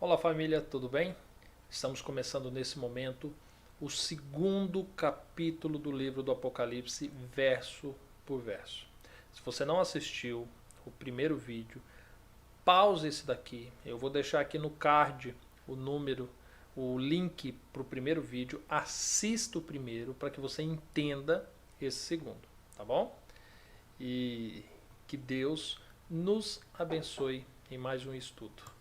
Olá família, tudo bem? Estamos começando nesse momento o segundo capítulo do livro do Apocalipse, verso por verso. Se você não assistiu o primeiro vídeo, pause esse daqui. Eu vou deixar aqui no card o número, o link para o primeiro vídeo. Assista o primeiro para que você entenda esse segundo, tá bom? E que Deus nos abençoe em mais um estudo.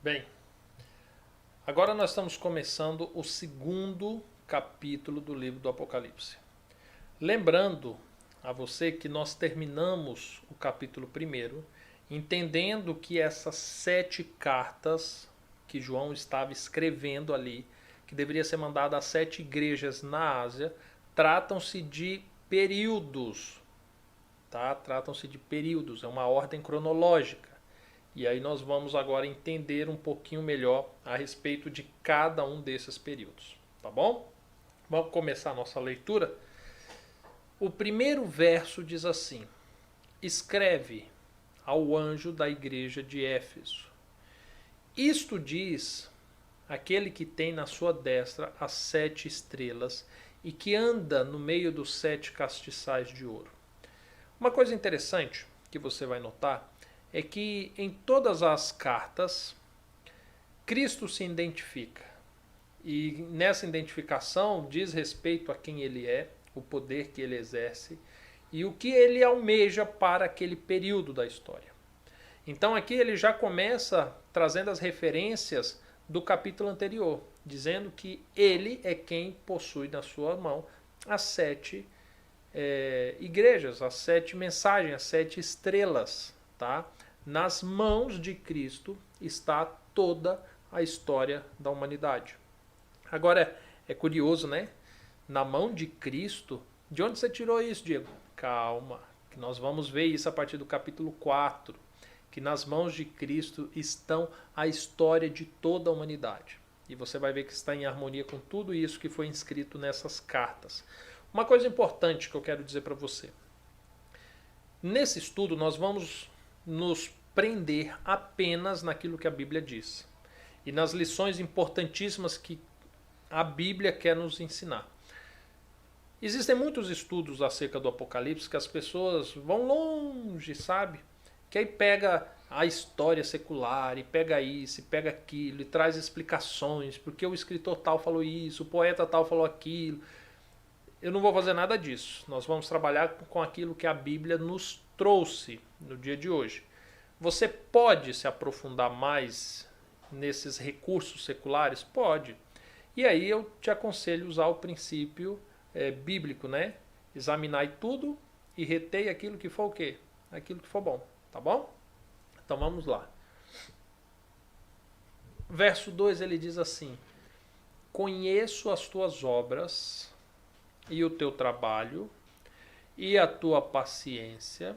Bem, agora nós estamos começando o segundo capítulo do livro do Apocalipse. Lembrando a você que nós terminamos o capítulo primeiro, entendendo que essas 7 cartas que João estava escrevendo ali, que deveria ser mandada às 7 igrejas na Ásia, tratam-se de períodos, tá? Tratam-se de períodos, é uma ordem cronológica. E aí nós vamos agora entender um pouquinho melhor a respeito de cada um desses períodos, tá bom? Vamos começar a nossa leitura. O primeiro verso diz assim: escreve ao anjo da igreja de Éfeso. Isto diz aquele que tem na sua destra as 7 estrelas e que anda no meio dos 7 castiçais de ouro. Uma coisa interessante que você vai notar é que em todas as cartas Cristo se identifica. E nessa identificação diz respeito a quem ele é, o poder que ele exerce e o que ele almeja para aquele período da história. Então aqui ele já começa trazendo as referências do capítulo anterior, dizendo que ele é quem possui na sua mão as 7 igrejas, as 7 mensagens, as 7 estrelas, tá? Nas mãos de Cristo está toda a história da humanidade. Agora, é curioso, né? Na mão de Cristo, de onde você tirou isso, Diego? Calma, que nós vamos ver isso a partir do capítulo 4, que nas mãos de Cristo estão a história de toda a humanidade. E você vai ver que está em harmonia com tudo isso que foi inscrito nessas cartas. Uma coisa importante que eu quero dizer para você. Nesse estudo nós vamos nos prender apenas naquilo que a Bíblia diz e nas lições importantíssimas que a Bíblia quer nos ensinar. Existem muitos estudos acerca do Apocalipse que as pessoas vão longe, sabe? Que aí pega a história secular e pega isso, e pega aquilo, e traz explicações, porque o escritor tal falou isso, o poeta tal falou aquilo. Eu não vou fazer nada disso. Nós vamos trabalhar com aquilo que a Bíblia nos trouxe no dia de hoje. Você pode se aprofundar mais nesses recursos seculares? Pode. E aí eu te aconselho a usar o princípio bíblico, né? Examinai tudo e retei aquilo que for o quê? Aquilo que for bom, tá bom? Então vamos lá. Verso 2 ele diz assim: conheço as tuas obras e o teu trabalho e a tua paciência,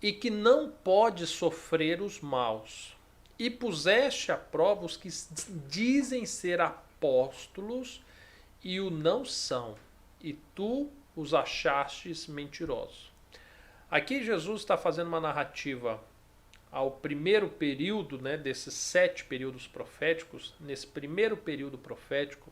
e que não podes sofrer os maus, e puseste à prova os que dizem ser apóstolos e o não são, e tu os achastes mentirosos. Aqui Jesus está fazendo uma narrativa ao primeiro período, né, desses 7 períodos proféticos. Nesse primeiro período profético,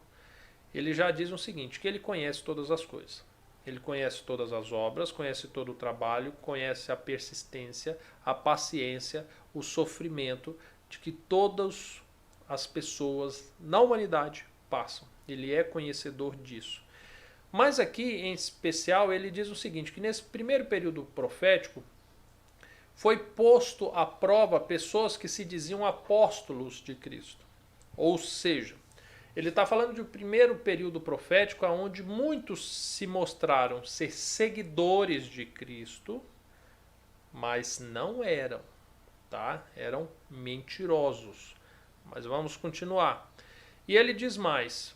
ele já diz o seguinte, que ele conhece todas as coisas. Ele conhece todas as obras, conhece todo o trabalho, conhece a persistência, a paciência, o sofrimento de que todas as pessoas na humanidade passam. Ele é conhecedor disso. Mas aqui, em especial, ele diz o seguinte, que nesse primeiro período profético, foi posto à prova pessoas que se diziam apóstolos de Cristo. Ou seja, ele está falando de um primeiro período profético onde muitos se mostraram ser seguidores de Cristo, mas não eram, tá? Eram mentirosos. Mas vamos continuar. E ele diz mais: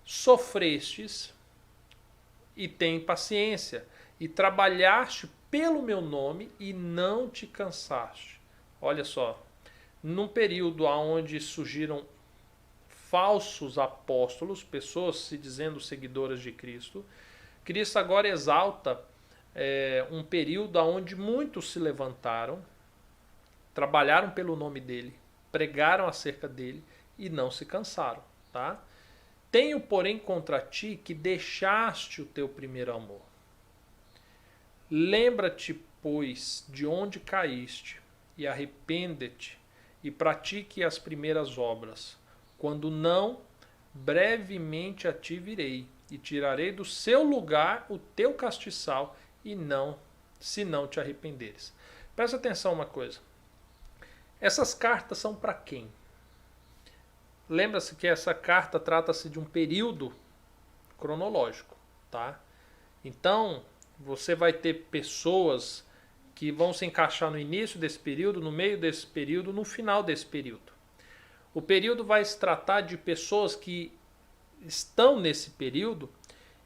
sofrestes e tem paciência, e trabalhaste pelo meu nome e não te cansaste. Olha só, num período onde surgiram falsos apóstolos, pessoas se dizendo seguidoras de Cristo, Cristo agora exalta um período onde muitos se levantaram, trabalharam pelo nome dele, pregaram acerca dele e não se cansaram, tá? Tenho, porém, contra ti que deixaste o teu primeiro amor. Lembra-te, pois, de onde caíste, e arrepende-te, e pratique as primeiras obras. Quando não, brevemente a ti virei, e tirarei do seu lugar o teu castiçal, e não, se não te arrependeres. Presta atenção uma coisa. Essas cartas são para quem? Lembra-se que essa carta trata-se de um período cronológico, tá? Então, você vai ter pessoas que vão se encaixar no início desse período, no meio desse período, no final desse período. O período vai se tratar de pessoas que estão nesse período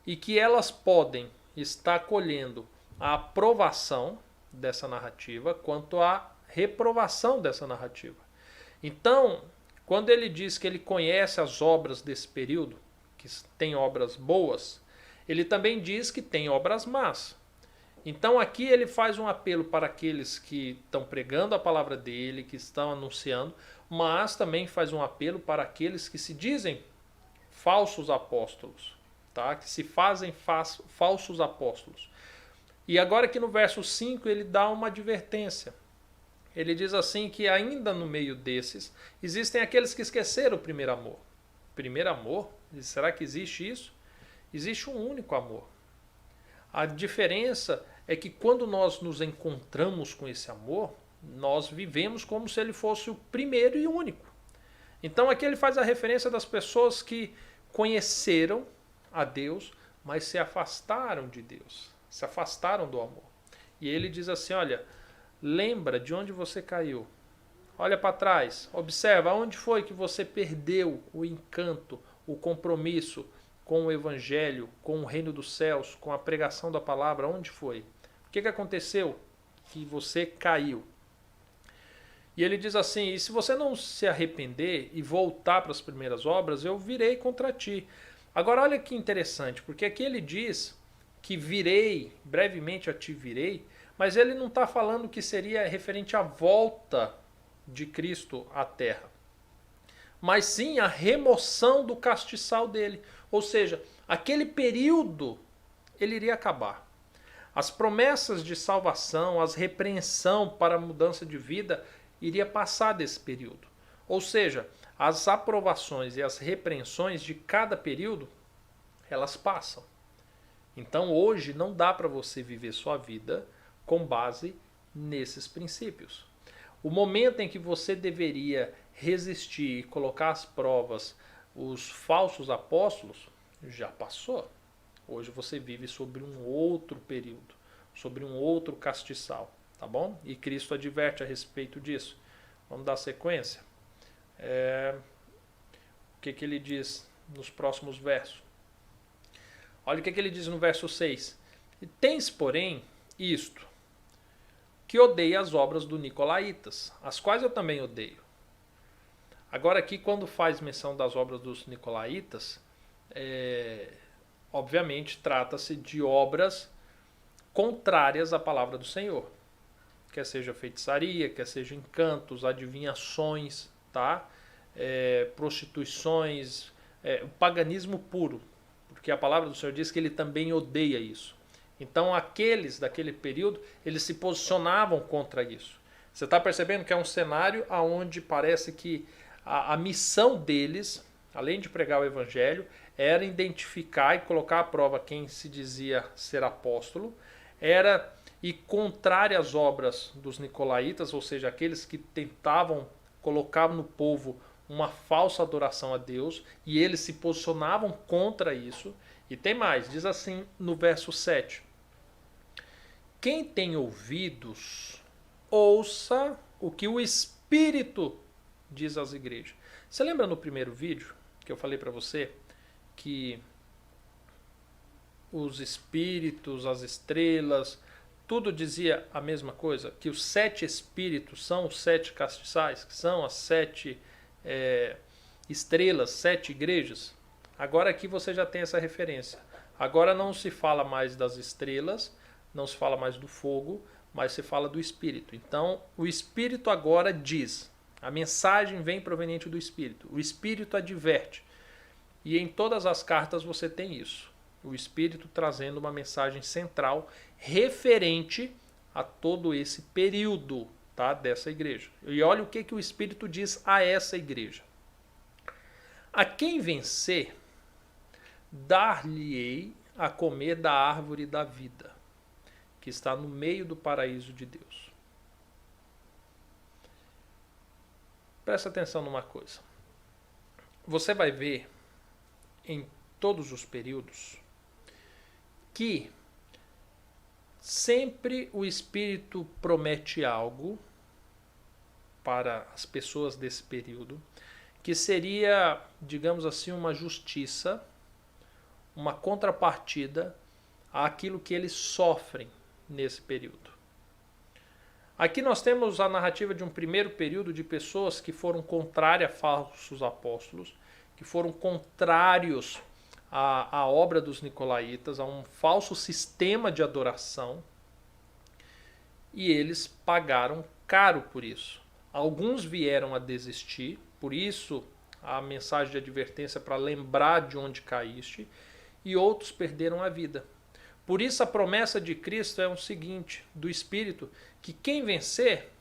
e que elas podem estar colhendo a aprovação dessa narrativa quanto à reprovação dessa narrativa. Então, quando ele diz que ele conhece as obras desse período, que tem obras boas, ele também diz que tem obras más. Então aqui ele faz um apelo para aqueles que estão pregando a palavra dele, que estão anunciando, mas também faz um apelo para aqueles que se dizem falsos apóstolos, tá? Que se fazem falsos apóstolos. E agora aqui no verso 5 ele dá uma advertência. Ele diz assim que ainda no meio desses existem aqueles que esqueceram o primeiro amor. Primeiro amor? Será que existe isso? Existe um único amor. A diferença é que quando nós nos encontramos com esse amor, nós vivemos como se ele fosse o primeiro e único. Então aqui ele faz a referência das pessoas que conheceram a Deus, mas se afastaram de Deus, se afastaram do amor. E ele diz assim, olha, lembra de onde você caiu. Olha para trás, observa onde foi que você perdeu o encanto, o compromisso com o evangelho, com o reino dos céus, com a pregação da palavra, onde foi? O que aconteceu? Que você caiu. E ele diz assim, e se você não se arrepender e voltar para as primeiras obras, eu virei contra ti. Agora olha que interessante, porque aqui ele diz que virei, brevemente a ti virei, mas ele não está falando que seria referente à volta de Cristo à terra, mas sim a remoção do castiçal dele. Ou seja, aquele período ele iria acabar. As promessas de salvação, as repreensão para a mudança de vida iria passar desse período. Ou seja, as aprovações e as repreensões de cada período, elas passam. Então hoje não dá para você viver sua vida com base nesses princípios. O momento em que você deveria resistir e colocar às provas os falsos apóstolos já passou. Hoje você vive sobre um outro período, sobre um outro castiçal, tá bom? E Cristo adverte a respeito disso. Vamos dar sequência. O que ele diz nos próximos versos? Olha o que ele diz no verso 6. Tens, porém, isto, que odeia as obras do Nicolaítas, as quais eu também odeio. Agora aqui, quando faz menção das obras dos Nicolaítas, obviamente trata-se de obras contrárias à palavra do Senhor. Quer seja feitiçaria, quer seja encantos, adivinhações, tá? Prostituições, o paganismo puro. Porque a palavra do Senhor diz que ele também odeia isso. Então aqueles daquele período, eles se posicionavam contra isso. Você está percebendo que é um cenário onde parece que a missão deles, além de pregar o evangelho, era identificar e colocar à prova quem se dizia ser apóstolo, era ir contrário às obras dos nicolaítas, ou seja, aqueles que tentavam colocar no povo uma falsa adoração a Deus, e eles se posicionavam contra isso. E tem mais, diz assim no verso 7. Quem tem ouvidos, ouça o que o Espírito diz às igrejas. Você lembra no primeiro vídeo que eu falei para você que os espíritos, as estrelas, tudo dizia a mesma coisa? Que os 7 espíritos são os 7 castiçais, que são as 7 estrelas, 7 igrejas? Agora aqui você já tem essa referência. Agora não se fala mais das estrelas, não se fala mais do fogo, mas se fala do Espírito. Então, o Espírito agora diz, a mensagem vem proveniente do Espírito. O Espírito adverte. E em todas as cartas você tem isso. O Espírito trazendo uma mensagem central referente a todo esse período, tá, dessa igreja. E olha o que o Espírito diz a essa igreja. A quem vencer, dar-lhe-ei a comer da árvore da vida, que está no meio do paraíso de Deus. Presta atenção numa coisa. Você vai ver em todos os períodos que sempre o Espírito promete algo para as pessoas desse período, que seria, digamos assim, uma justiça, uma contrapartida àquilo que eles sofrem nesse período. Aqui nós temos a narrativa de um primeiro período de pessoas que foram contrárias a falsos apóstolos, que foram contrários à obra dos nicolaítas, a um falso sistema de adoração, e eles pagaram caro por isso. Alguns vieram a desistir, por isso a mensagem de advertência para lembrar de onde caíste, e outros perderam a vida. Por isso a promessa de Cristo é o seguinte, do Espírito, que quem vencer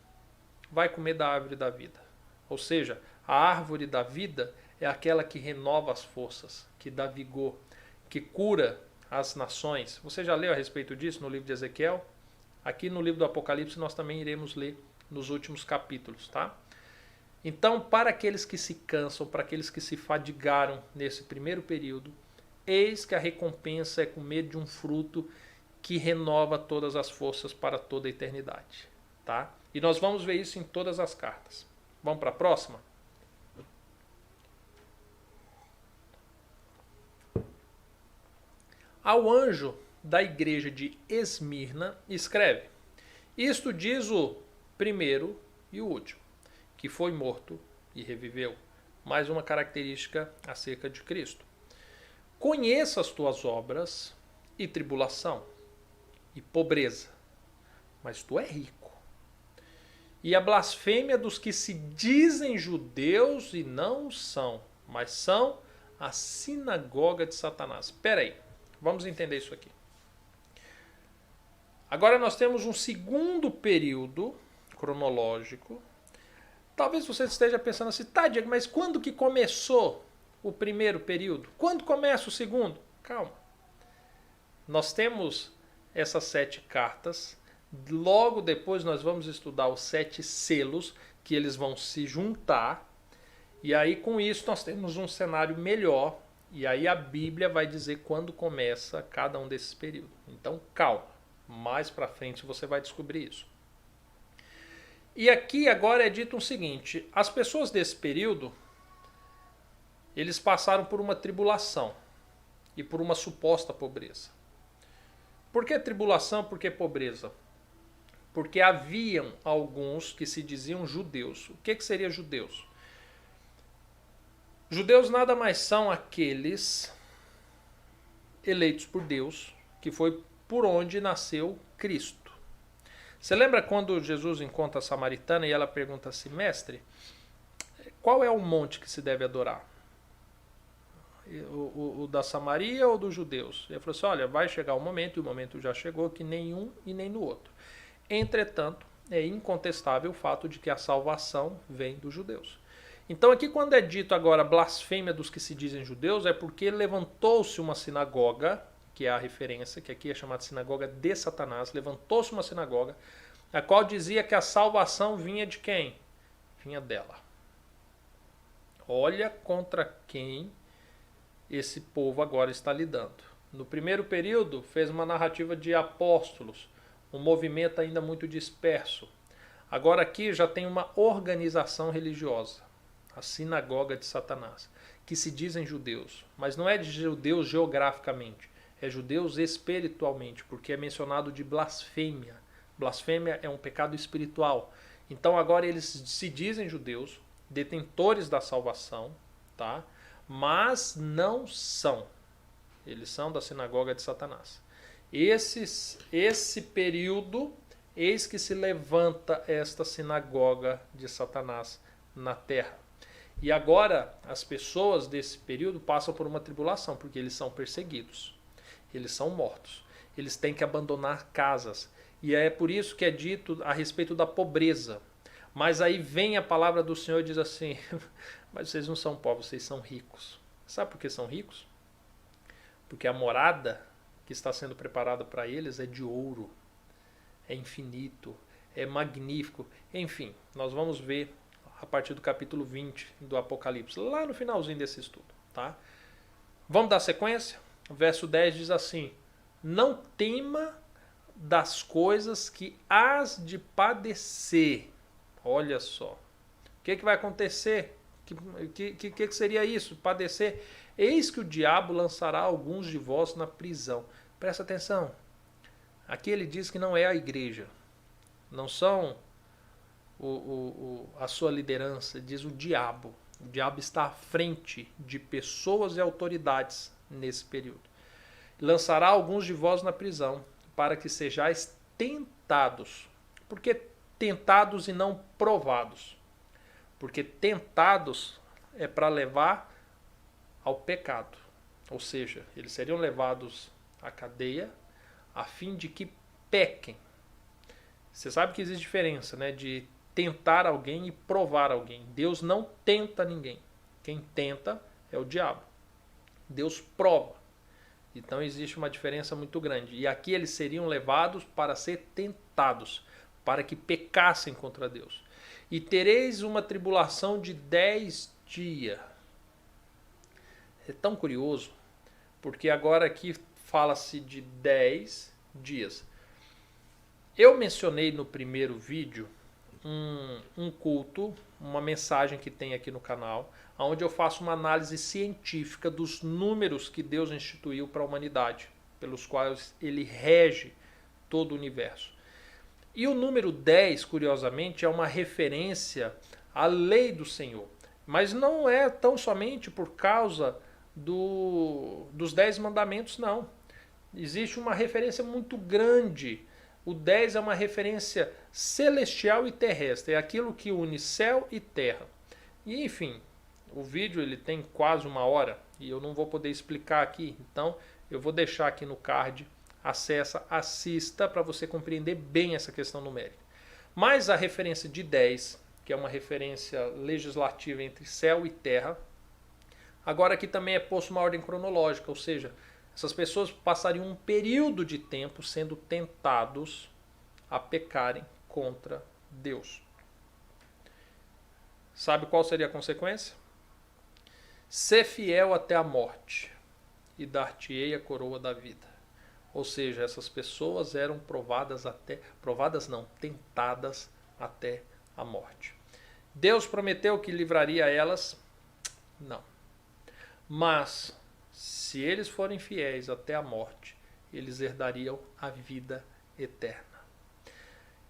vai comer da árvore da vida. Ou seja, a árvore da vida é aquela que renova as forças, que dá vigor, que cura as nações. Você já leu a respeito disso no livro de Ezequiel? Aqui no livro do Apocalipse nós também iremos ler nos últimos capítulos, tá? Então, para aqueles que se cansam, para aqueles que se fadigaram nesse primeiro período, eis que a recompensa é comer de um fruto que renova todas as forças para toda a eternidade, tá? E nós vamos ver isso em todas as cartas. Vamos para a próxima? Ao anjo da igreja de Esmirna escreve: isto diz o primeiro e o último, que foi morto e reviveu. Mais uma característica acerca de Cristo. Conheça as tuas obras e tribulação e pobreza, mas tu é rico. E a blasfêmia dos que se dizem judeus e não são, mas são a sinagoga de Satanás. Espera aí, vamos entender isso aqui. Agora nós temos um segundo período cronológico. Talvez você esteja pensando assim, tá, Diego, mas quando que começou o primeiro período? Quando começa o segundo? Calma. Nós temos essas 7 cartas. Logo depois nós vamos estudar os 7 selos, que eles vão se juntar. E aí com isso nós temos um cenário melhor. E aí a Bíblia vai dizer quando começa cada um desses períodos. Então calma. Mais para frente você vai descobrir isso. E aqui agora é dito o seguinte: as pessoas desse período, eles passaram por uma tribulação e por uma suposta pobreza. Por que tribulação? Por que pobreza? Porque haviam alguns que se diziam judeus. O que seria judeus? Judeus nada mais são aqueles eleitos por Deus, que foi por onde nasceu Cristo. Você lembra quando Jesus encontra a samaritana e ela pergunta assim: mestre, qual é o monte que se deve adorar? O da Samaria ou dos judeus? Ele falou assim: olha, vai chegar um momento, e o momento já chegou, que nenhum e nem no outro. Entretanto, é incontestável o fato de que a salvação vem dos judeus. Então aqui quando é dito agora blasfêmia dos que se dizem judeus, é porque levantou-se uma sinagoga, que é a referência, que aqui é chamada sinagoga de Satanás, levantou-se uma sinagoga, a qual dizia que a salvação vinha de quem? Vinha dela. Olha contra quem esse povo agora está lidando. No primeiro período, fez uma narrativa de apóstolos, um movimento ainda muito disperso. Agora aqui já tem uma organização religiosa, a sinagoga de Satanás, que se dizem judeus, mas não é de judeus geograficamente, é judeus espiritualmente, porque é mencionado de blasfêmia. Blasfêmia é um pecado espiritual. Então agora eles se dizem judeus, detentores da salvação, tá? Mas não são. Eles são da sinagoga de Satanás. Esse período, eis que se levanta esta sinagoga de Satanás na terra. E agora as pessoas desse período passam por uma tribulação, porque eles são perseguidos, eles são mortos, eles têm que abandonar casas. E é por isso que é dito a respeito da pobreza. Mas aí vem a palavra do Senhor e diz assim, mas vocês não são pobres, vocês são ricos. Sabe por que são ricos? Porque a morada que está sendo preparada para eles é de ouro, é infinito, é magnífico. Enfim, nós vamos ver a partir do capítulo 20 do Apocalipse, lá no finalzinho desse estudo. Tá? Vamos dar sequência? O verso 10 diz assim, não tema das coisas que hás de padecer. Olha só. O que vai acontecer? Que seria isso? Padecer? Eis que o diabo lançará alguns de vós na prisão. Presta atenção. Aqui ele diz que não é a igreja. Não são a sua liderança. Diz o diabo. O diabo está à frente de pessoas e autoridades nesse período. Lançará alguns de vós na prisão, para que sejais tentados. Por que tentados e não provados? Porque tentados é para levar ao pecado. Ou seja, eles seriam levados à cadeia a fim de que pequem. Você sabe que existe diferença, né, de tentar alguém e provar alguém. Deus não tenta ninguém. Quem tenta é o diabo. Deus prova. Então existe uma diferença muito grande. E aqui eles seriam levados para ser tentados, para que pecassem contra Deus. E tereis uma tribulação de 10 dias. É tão curioso, porque agora aqui fala-se de 10 dias. Eu mencionei no primeiro vídeo um culto, uma mensagem que tem aqui no canal, onde eu faço uma análise científica dos números que Deus instituiu para a humanidade, pelos quais ele rege todo o universo. E o número 10, curiosamente, é uma referência à lei do Senhor. Mas não é tão somente por causa dos 10 mandamentos, não. Existe uma referência muito grande. O 10 é uma referência celestial e terrestre. É aquilo que une céu e terra. E enfim, o vídeo ele tem quase 1 hora e eu não vou poder explicar aqui. Então eu vou deixar aqui no card. Acessa, assista para você compreender bem essa questão numérica. Mas a referência de 10, que é uma referência legislativa entre céu e terra, agora aqui também é posto uma ordem cronológica, ou seja, essas pessoas passariam um período de tempo sendo tentados a pecarem contra Deus. Sabe qual seria a consequência? Ser fiel até a morte e dar-te-ei a coroa da vida. Ou seja, essas pessoas eram tentadas até a morte. Deus prometeu que livraria elas? Não. Mas, se eles forem fiéis até a morte, eles herdariam a vida eterna.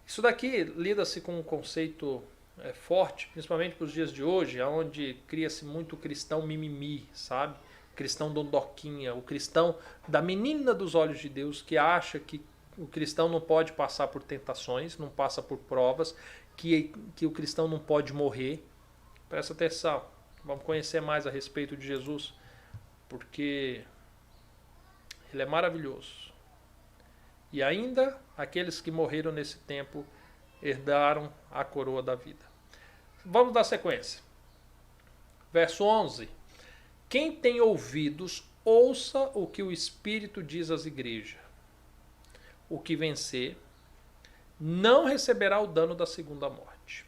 Isso daqui lida-se com um conceito forte, principalmente para os dias de hoje, onde cria-se muito cristão mimimi, sabe? Cristão dondoquinha, o cristão da menina dos olhos de Deus, que acha que o cristão não pode passar por tentações, não passa por provas, que o cristão não pode morrer. Presta atenção, vamos conhecer mais a respeito de Jesus, porque ele é maravilhoso. E ainda aqueles que morreram nesse tempo herdaram a coroa da vida. Vamos dar sequência. Verso 11. Quem tem ouvidos, ouça o que o Espírito diz às igrejas. O que vencer não receberá o dano da segunda morte.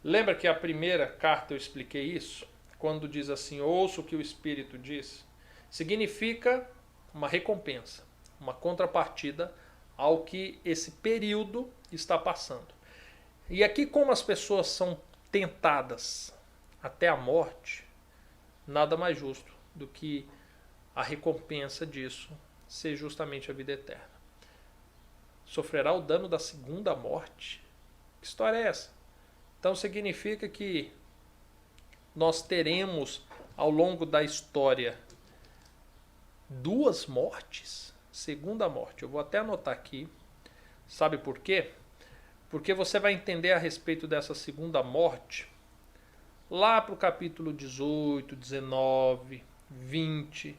Lembra que a primeira carta eu expliquei isso? Quando diz assim, ouça o que o Espírito diz, significa uma recompensa, uma contrapartida ao que esse período está passando. E aqui, como as pessoas são tentadas até a morte, nada mais justo do que a recompensa disso ser justamente a vida eterna. Sofrerá o dano da segunda morte? Que história é essa? Então significa que nós teremos ao longo da história duas mortes? Segunda morte. Eu vou até anotar aqui. Sabe por quê? Porque você vai entender a respeito dessa segunda morte lá para o capítulo 18, 19, 20.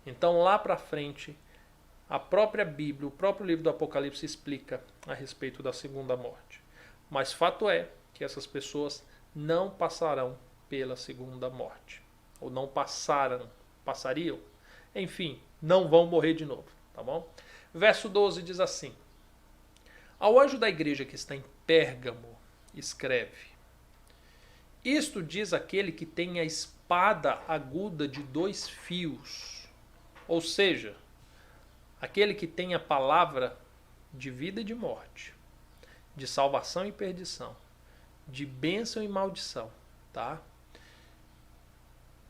Então lá para frente, a própria Bíblia, o próprio livro do Apocalipse explica a respeito da segunda morte. Mas fato é que essas pessoas não passarão pela segunda morte. Ou não passariam. Enfim, não vão morrer de novo, tá bom? Verso 12 diz assim: ao anjo da igreja que está em Pérgamo, escreve: isto diz aquele que tem a espada aguda de 2 fios, ou seja, aquele que tem a palavra de vida e de morte, de salvação e perdição, de bênção e maldição, tá?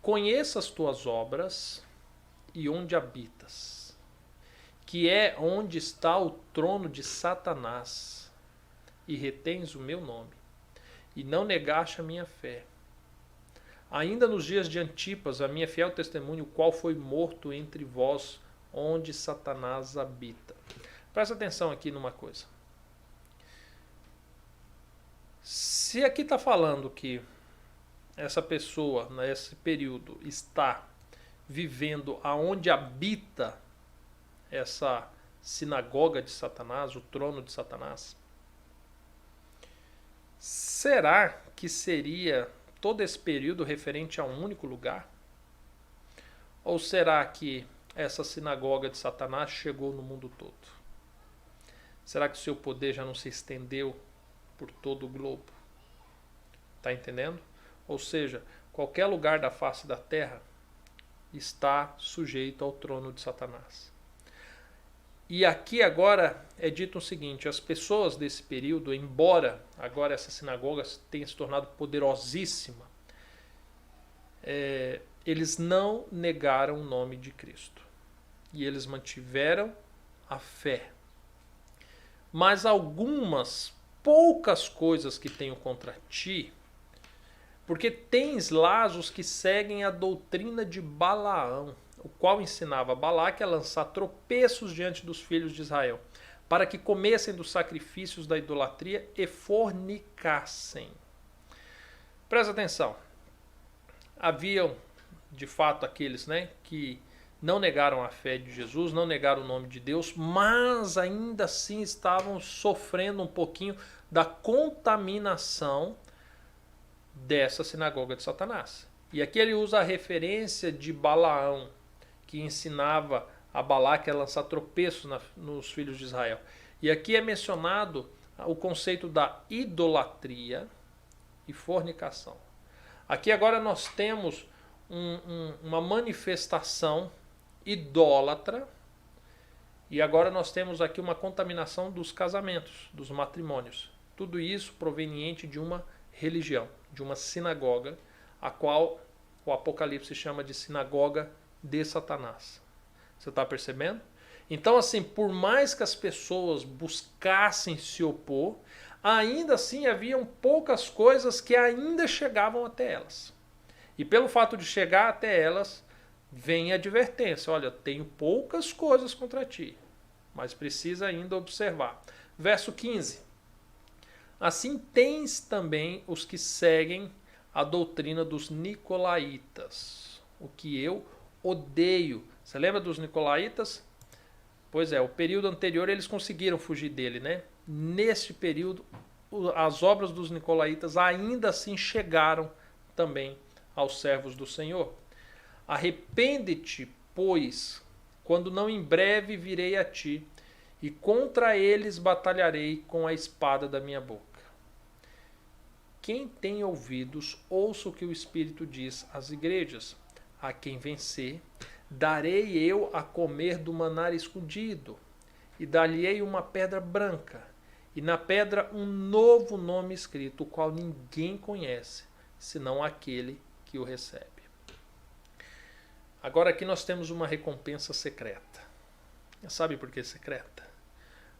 Conheça as tuas obras e onde habitas, que é onde está o trono de Satanás, e retens o meu nome, e não negaste a minha fé. Ainda nos dias de Antipas, a minha fiel testemunha, o qual foi morto entre vós, onde Satanás habita. Presta atenção aqui numa coisa. Se aqui está falando que essa pessoa, nesse período, está vivendo aonde habita essa sinagoga de Satanás, o trono de Satanás, será que seria todo esse período referente a um único lugar? Ou será que essa sinagoga de Satanás chegou no mundo todo? Será que o seu poder já não se estendeu por todo o globo? Está entendendo? Ou seja, qualquer lugar da face da terra está sujeito ao trono de Satanás. E aqui agora é dito o seguinte: as pessoas desse período, embora agora essa sinagoga tenha se tornado poderosíssima, eles não negaram o nome de Cristo. E eles mantiveram a fé. Mas algumas poucas coisas que tenho contra ti, porque tens lá os que seguem a doutrina de Balaão, o qual ensinava Balaque a lançar tropeços diante dos filhos de Israel, para que comessem dos sacrifícios da idolatria e fornicassem. Presta atenção. Haviam, de fato, aqueles, que não negaram a fé de Jesus, não negaram o nome de Deus, mas ainda assim estavam sofrendo um pouquinho da contaminação dessa sinagoga de Satanás. E aqui ele usa a referência de Balaão, que ensinava a Balaque a lançar tropeços nos filhos de Israel. E aqui é mencionado o conceito da idolatria e fornicação. Aqui agora nós temos uma manifestação idólatra, e agora nós temos aqui uma contaminação dos casamentos, dos matrimônios. Tudo isso proveniente de uma religião, de uma sinagoga, a qual o Apocalipse chama de sinagoga de Satanás. Você está percebendo? Então, assim, por mais que as pessoas buscassem se opor, ainda assim haviam poucas coisas que ainda chegavam até elas. E pelo fato de chegar até elas, vem a advertência: olha, tenho poucas coisas contra ti, mas precisa ainda observar. Verso 15. Assim tens também os que seguem a doutrina dos nicolaítas, o que eu odeio. Você lembra dos nicolaítas? Pois é, o período anterior eles conseguiram fugir dele, né? Neste período, as obras dos nicolaítas ainda assim chegaram também aos servos do Senhor. Arrepende-te, pois, quando não em breve virei a ti, e contra eles batalharei com a espada da minha boca. Quem tem ouvidos, ouça o que o Espírito diz às igrejas. A quem vencer, darei eu a comer do maná escondido, e dar-lhe-ei uma pedra branca, e na pedra um novo nome escrito, o qual ninguém conhece, senão aquele que o recebe. Agora aqui nós temos uma recompensa secreta. Sabe por que secreta?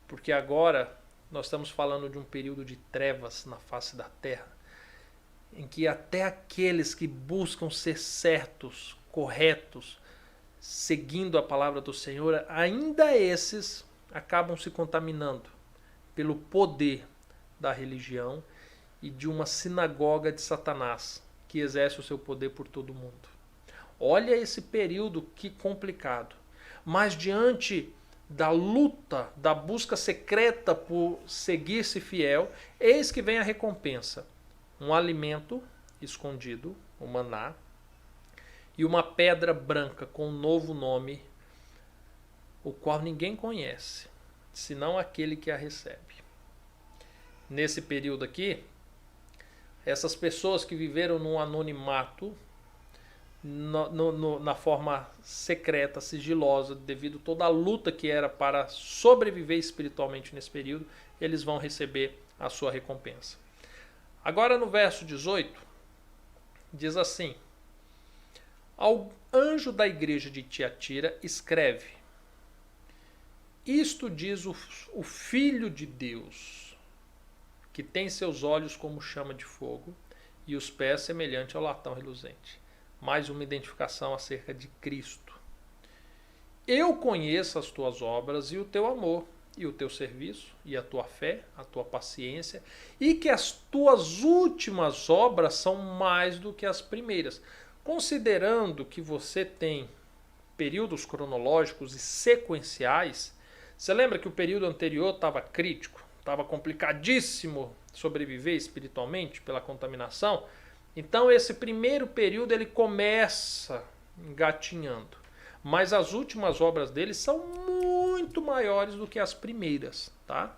Porque agora nós estamos falando de um período de trevas na face da terra, em que até aqueles que buscam ser certos, corretos, seguindo a palavra do Senhor, ainda esses acabam se contaminando pelo poder da religião e de uma sinagoga de Satanás, que exerce o seu poder por todo mundo. Olha esse período, que complicado. Mas diante da luta, da busca secreta por seguir-se fiel, eis que vem a recompensa. Um alimento escondido, o maná, e uma pedra branca com um novo nome, o qual ninguém conhece, senão aquele que a recebe. Nesse período aqui, essas pessoas que viveram num anonimato, na forma secreta, sigilosa, devido a toda a luta que era para sobreviver espiritualmente nesse período, eles vão receber a sua recompensa. Agora no verso 18, diz assim: ao anjo da igreja de Tiatira escreve: isto diz o Filho de Deus, que tem seus olhos como chama de fogo e os pés semelhante ao latão reluzente. Mais uma identificação acerca de Cristo. Eu conheço as tuas obras e o teu amor, e o teu serviço, e a tua fé, a tua paciência, e que as tuas últimas obras são mais do que as primeiras. Considerando que você tem períodos cronológicos e sequenciais, você lembra que o período anterior estava crítico, estava complicadíssimo sobreviver espiritualmente pela contaminação? Então esse primeiro período ele começa engatinhando, mas as últimas obras dele são muito maiores do que as primeiras, tá?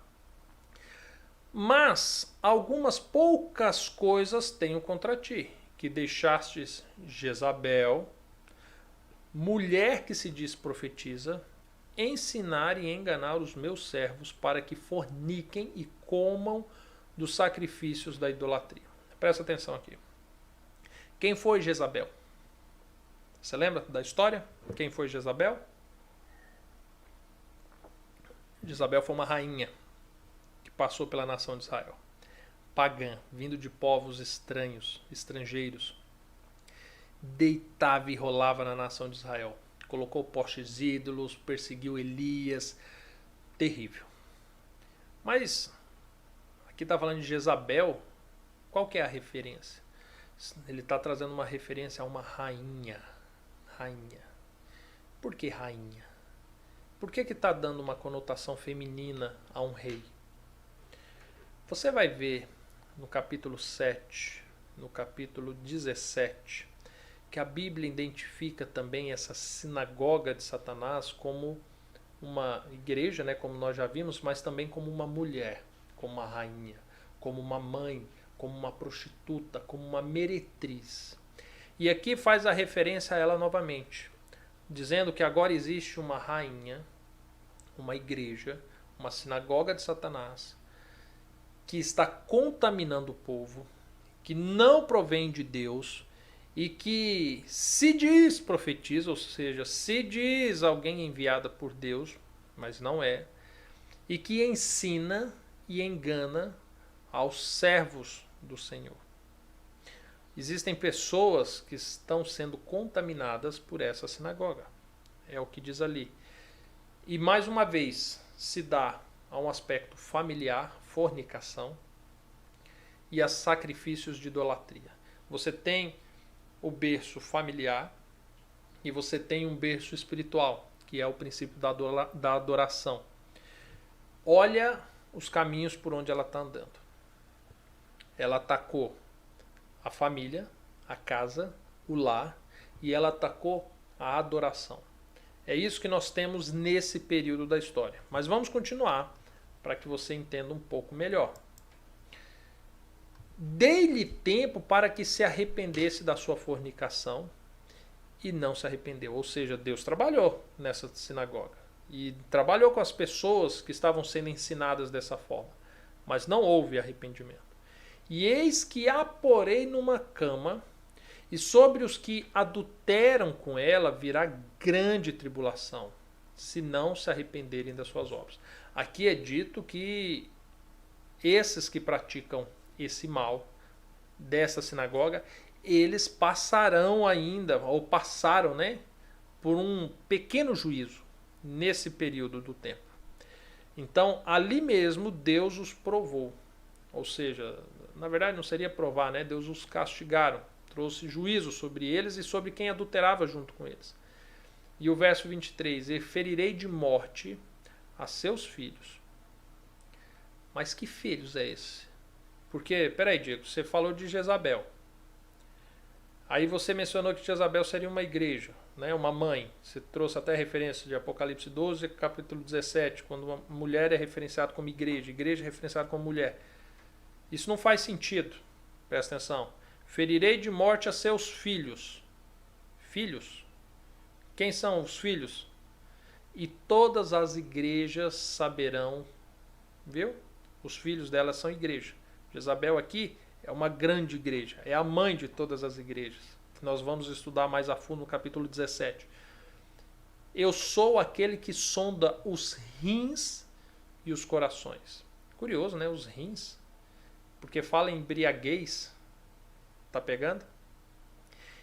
Mas algumas poucas coisas tenho contra ti, que deixastes Jezabel, mulher que se diz profetiza, ensinar e enganar os meus servos para que forniquem e comam dos sacrifícios da idolatria. Presta atenção aqui. Quem foi Jezabel? Você lembra da história? Quem foi Jezabel? Jezabel foi uma rainha que passou pela nação de Israel. Pagã, vindo de povos estranhos, estrangeiros. Deitava e rolava na nação de Israel. Colocou postes ídolos, perseguiu Elias. Terrível. Mas, aqui está falando de Jezabel. Qual que é a referência? Ele está trazendo uma referência a uma rainha. Rainha. Por que rainha? Por que está dando uma conotação feminina a um rei? Você vai ver no capítulo 7, no capítulo 17, que a Bíblia identifica também essa sinagoga de Satanás como uma igreja, né, como nós já vimos, mas também como uma mulher, como uma rainha, como uma mãe, como uma prostituta, como uma meretriz. E aqui faz a referência a ela novamente, dizendo que agora existe uma rainha, uma igreja, uma sinagoga de Satanás, que está contaminando o povo, que não provém de Deus e que se diz profetiza, ou seja, se diz alguém enviada por Deus, mas não é, e que ensina e engana aos servos do Senhor. Existem pessoas que estão sendo contaminadas por essa sinagoga. É o que diz ali. E mais uma vez se dá a um aspecto familiar, fornicação, e a sacrifícios de idolatria. Você tem o berço familiar e você tem um berço espiritual, que é o princípio da adoração. Olha os caminhos por onde ela está andando. Ela atacou a família, a casa, o lar, e ela atacou a adoração. É isso que nós temos nesse período da história. Mas vamos continuar para que você entenda um pouco melhor. Dei-lhe tempo para que se arrependesse da sua fornicação e não se arrependeu. Ou seja, Deus trabalhou nessa sinagoga e trabalhou com as pessoas que estavam sendo ensinadas dessa forma. mas não houve arrependimento. E eis que a porei numa cama, e sobre os que adulteram com ela virá grande tribulação, se não se arrependerem das suas obras. Aqui é dito que esses que praticam esse mal dessa sinagoga, eles passarão ainda, ou passaram, né, por um pequeno juízo nesse período do tempo. Então, ali mesmo, Deus os provou. Ou seja, na verdade não seria provar, né? Deus os castigaram, trouxe juízo sobre eles e sobre quem adulterava junto com eles. E o verso 23, e ferirei de morte a seus filhos. Mas que filhos é esse? Porque, peraí, Diego, você falou de Jezabel. Aí você mencionou que Jezabel seria uma igreja, né, uma mãe. Você trouxe até a referência de Apocalipse 12, capítulo 17, quando uma mulher é referenciada como igreja, igreja é referenciada como mulher. Isso não faz sentido. Presta atenção. Ferirei de morte a seus filhos. Filhos? Quem são os filhos? E todas as igrejas saberão, viu? Os filhos dela são igreja. Jezabel aqui é uma grande igreja, é a mãe de todas as igrejas. Nós vamos estudar mais a fundo no capítulo 17. Eu sou aquele que sonda os rins e os corações. Curioso, né? Os rins. Porque fala em embriaguez. Tá pegando?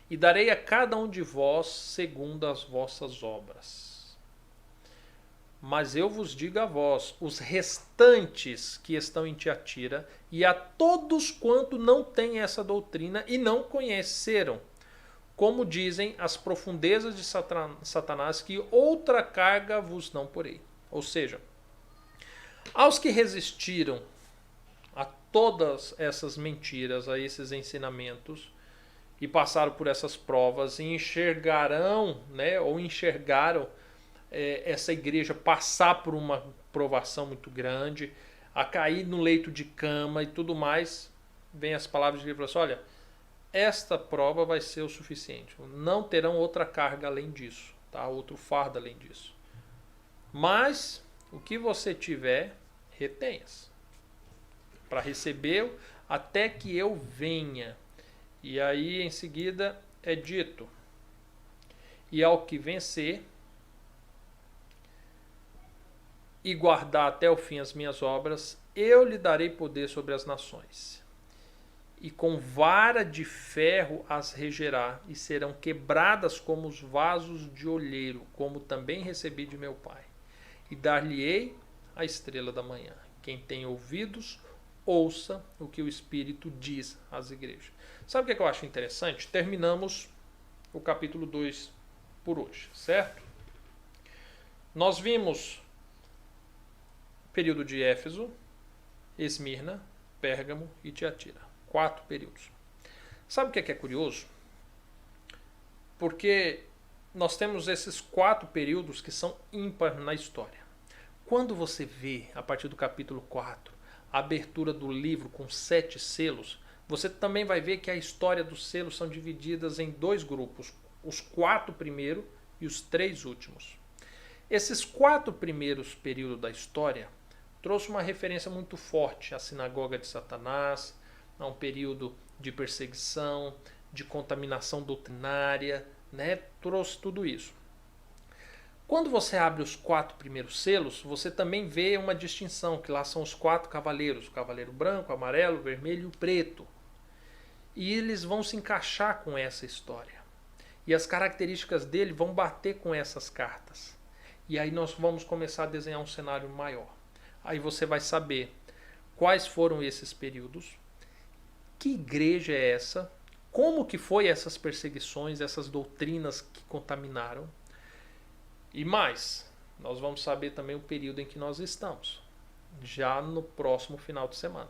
E darei a cada um de vós segundo as vossas obras. Mas eu vos digo a vós, os restantes que estão em Tiatira, e a todos quanto não têm essa doutrina e não conheceram, como dizem as profundezas de Satanás, que outra carga vos não porei. Ou seja, aos que resistiram a todas essas mentiras, a esses ensinamentos, e passaram por essas provas, e enxergarão, né, ou enxergaram essa igreja passar por uma provação muito grande, a cair no leito de cama e tudo mais, vem as palavras de Deus e fala assim, olha, esta prova vai ser o suficiente, não terão outra carga além disso, tá? Outro fardo além disso. Mas o que você tiver, retenhas, para receber até que eu venha. E aí em seguida é dito, e ao que vencer e guardar até o fim as minhas obras, eu lhe darei poder sobre as nações. E com vara de ferro as regerá, e serão quebradas como os vasos de olheiro, como também recebi de meu Pai. E dar-lhe-ei a estrela da manhã. Quem tem ouvidos, ouça o que o Espírito diz às igrejas. Sabe o que eu acho interessante? Terminamos o capítulo 2 por hoje, certo? Nós vimos período de Éfeso, Esmirna, Pérgamo e Tiatira. 4 períodos. Sabe o que é curioso? Porque nós temos esses 4 períodos que são ímpar na história. Quando você vê, a partir do capítulo 4, a abertura do livro com 7 selos, você também vai ver que a história dos selos são divididas em 2 grupos, os 4 primeiros e os 3 últimos. Esses 4 primeiros períodos da história trouxe uma referência muito forte à sinagoga de Satanás, a um período de perseguição, de contaminação doutrinária, né? Trouxe tudo isso. Quando você abre os 4 primeiros selos, você também vê uma distinção, que lá são os 4 cavaleiros, o cavaleiro branco, amarelo, vermelho e o preto. E eles vão se encaixar com essa história. E as características dele vão bater com essas cartas. E aí nós vamos começar a desenhar um cenário maior. Aí você vai saber quais foram esses períodos, que igreja é essa, como que foi essas perseguições, essas doutrinas que contaminaram. E mais, nós vamos saber também o período em que nós estamos, já no próximo final de semana.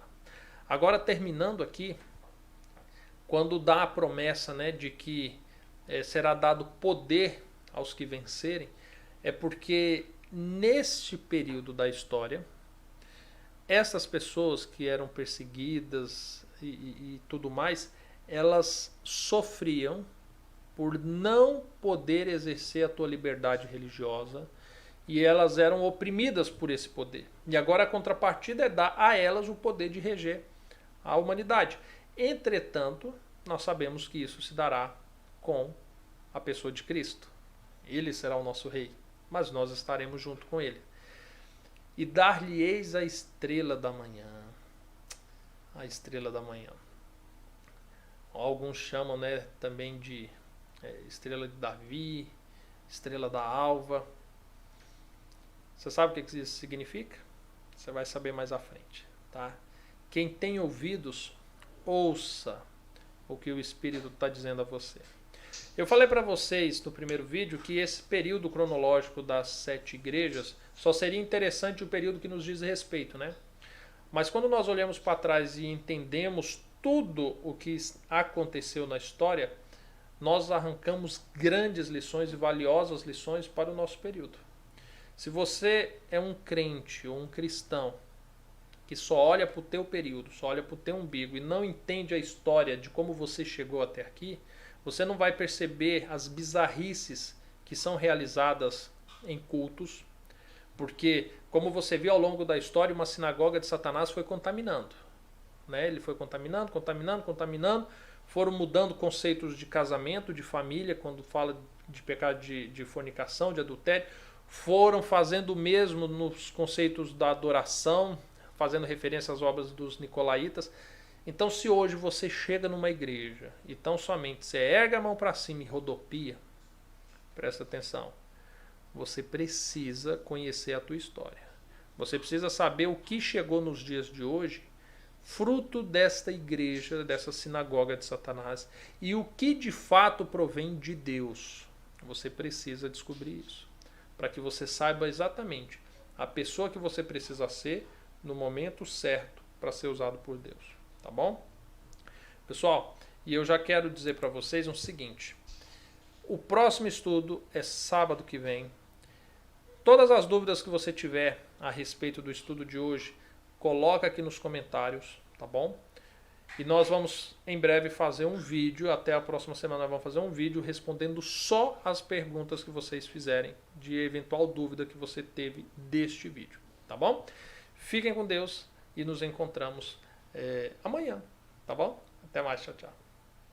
Agora terminando aqui, quando dá a promessa, né, de que será dado poder aos que vencerem, é porque neste período da história, essas pessoas que eram perseguidas e tudo mais, elas sofriam por não poder exercer a tua liberdade religiosa e elas eram oprimidas por esse poder. E agora a contrapartida é dar a elas o poder de reger a humanidade. Entretanto, nós sabemos que isso se dará com a pessoa de Cristo. Ele será o nosso rei, mas nós estaremos junto com ele. E dar-lhe-eis a estrela da manhã. A estrela da manhã. Alguns chamam, né, também de estrela de Davi, estrela da alva. Você sabe o que isso significa? Você vai saber mais à frente, tá? Quem tem ouvidos, ouça o que o Espírito está dizendo a você. Eu falei para vocês no primeiro vídeo que esse período cronológico das 7 igrejas só seria interessante o período que nos diz respeito, né? Mas quando nós olhamos para trás e entendemos tudo o que aconteceu na história, nós arrancamos grandes lições e valiosas lições para o nosso período. Se você é um crente ou um cristão que só olha para o teu período, só olha para o teu umbigo e não entende a história de como você chegou até aqui, você não vai perceber as bizarrices que são realizadas em cultos, porque, como você viu ao longo da história, uma sinagoga de Satanás foi contaminando. Né? Ele foi contaminando, foram mudando conceitos de casamento, de família, quando fala de pecado de fornicação, de adultério, foram fazendo o mesmo nos conceitos da adoração, fazendo referência às obras dos nicolaítas. Então, se hoje você chega numa igreja e tão somente você ergue a mão para cima e rodopia, presta atenção, você precisa conhecer a tua história. Você precisa saber o que chegou nos dias de hoje, fruto desta igreja, dessa sinagoga de Satanás, e o que de fato provém de Deus. Você precisa descobrir isso, para que você saiba exatamente a pessoa que você precisa ser no momento certo para ser usado por Deus. Tá bom? Pessoal, e eu já quero dizer para vocês o seguinte. O próximo estudo é sábado que vem. Todas as dúvidas que você tiver a respeito do estudo de hoje, coloca aqui nos comentários, tá bom? E nós vamos em breve fazer um vídeo, até a próxima semana vamos fazer um vídeo respondendo só as perguntas que vocês fizerem, de eventual dúvida que você teve deste vídeo, tá bom? Fiquem com Deus e nos encontramos amanhã, tá bom? Até mais, tchau, tchau.